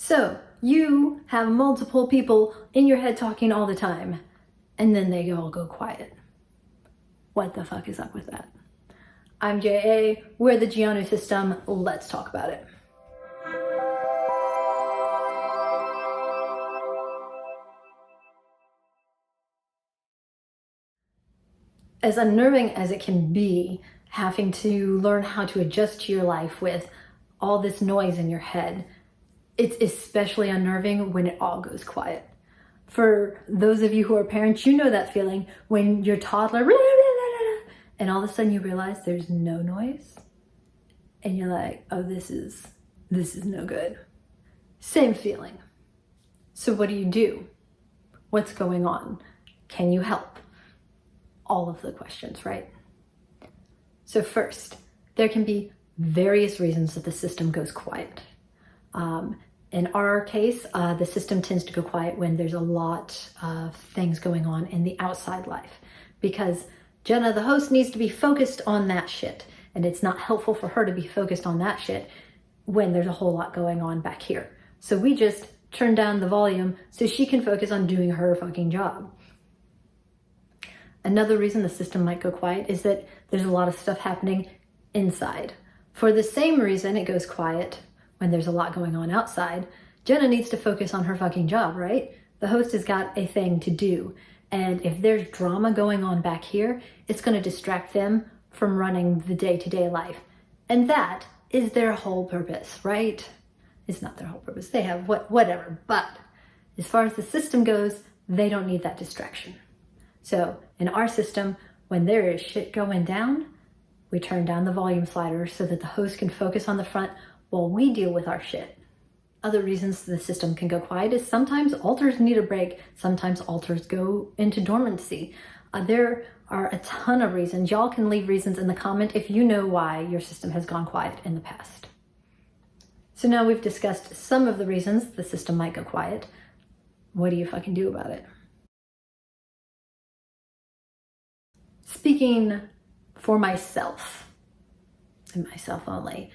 So you have multiple people in your head talking all the time, and then they all go quiet. What the fuck is up with that? I'm J.A. We're the D.D.N.O system. Let's talk about it. As unnerving as it can be, having to learn how to adjust to your life with all this noise in your head, it's especially unnerving when it all goes quiet. For those of you who are parents, you know that feeling when your toddler, and all of a sudden you realize there's no noise, and you're like, oh, this is no good. Same feeling. So what do? What's going on? Can you help? All of the questions, right? So first, there can be various reasons that the system goes quiet. In our case, the system tends to go quiet when there's a lot of things going on in the outside life, because Jenna, the host, needs to be focused on that shit, and it's not helpful for her to be focused on that shit when there's a whole lot going on back here. So we just turn down the volume so she can focus on doing her fucking job. Another reason the system might go quiet is that there's a lot of stuff happening inside. For the same reason it goes quiet when there's a lot going on outside, Jenna needs to focus on her fucking job, right? The host has got a thing to do. And if there's drama going on back here, it's going to distract them from running the day-to-day life. And that is their whole purpose, right? It's not their whole purpose. They have whatever. But as far as the system goes, they don't need that distraction. So in our system, when there is shit going down, we turn down the volume slider so that the host can focus on the front while we deal with our shit. Other reasons the system can go quiet is sometimes altars need a break. Sometimes altars go into dormancy. There are a ton of reasons. Y'all can leave reasons in the comment if you know why your system has gone quiet in the past. So now we've discussed some of the reasons the system might go quiet. What do you fucking do about it? Speaking for myself, and myself only,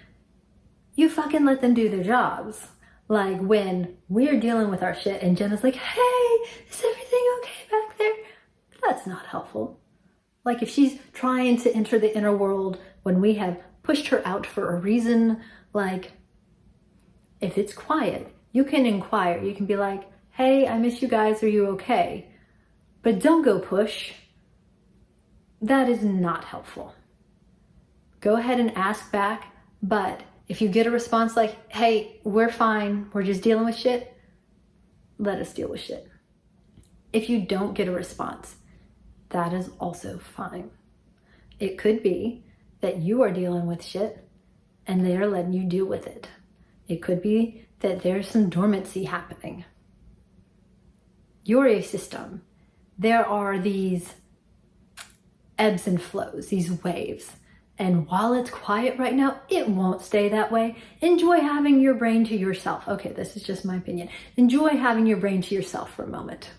you fucking let them do their jobs. Like when we're dealing with our shit and Jenna's like, hey, is everything okay back there? That's not helpful. Like if she's trying to enter the inner world when we have pushed her out for a reason, like if it's quiet, you can inquire. You can be like, hey, I miss you guys. Are you okay? But don't go push. That is not helpful. Go ahead and ask back, but if you get a response like, hey, we're fine, we're just dealing with shit, let us deal with shit. If you don't get a response, that is also fine. It could be that you are dealing with shit and they are letting you deal with it. It could be that there's some dormancy happening. You're a system. There are these ebbs and flows, these waves. And while it's quiet right now, it won't stay that way. Enjoy having your brain to yourself. Okay, this is just my opinion. Enjoy having your brain to yourself for a moment.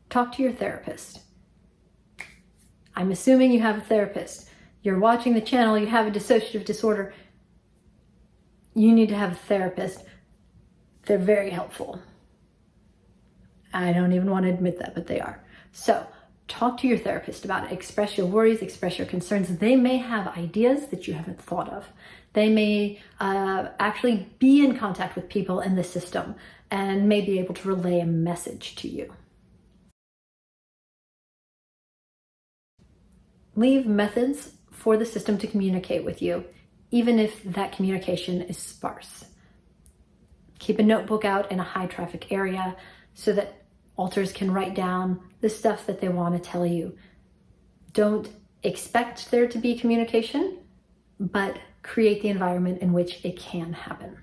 Talk to your therapist. I'm assuming you have a therapist. You're watching the channel, you have a dissociative disorder. You need to have a therapist. They're very helpful. I don't even want to admit that, but they are. So talk to your therapist about it. Express your worries, express your concerns. They may have ideas that you haven't thought of. They may actually be in contact with people in the system and may be able to relay a message to you. Leave methods for the system to communicate with you, even if that communication is sparse. Keep a notebook out in a high traffic area so that altars can write down the stuff that they want to tell you. Don't expect there to be communication, but create the environment in which it can happen.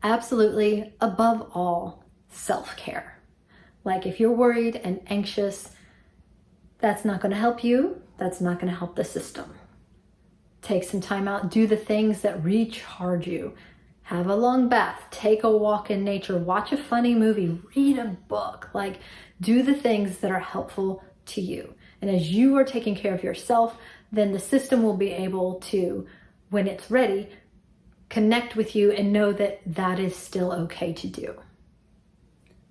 Absolutely, above all, self-care. Like if you're worried and anxious, that's not going to help you. That's not going to help the system. Take some time out, do the things that recharge you. Have a long bath, take a walk in nature, watch a funny movie, read a book, like do the things that are helpful to you. And as you are taking care of yourself, then the system will be able to, when it's ready, connect with you and know that that is still okay to do.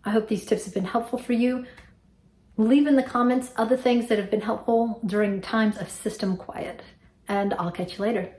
I hope these tips have been helpful for you. Leave in the comments other things that have been helpful during times of system quiet, and I'll catch you later.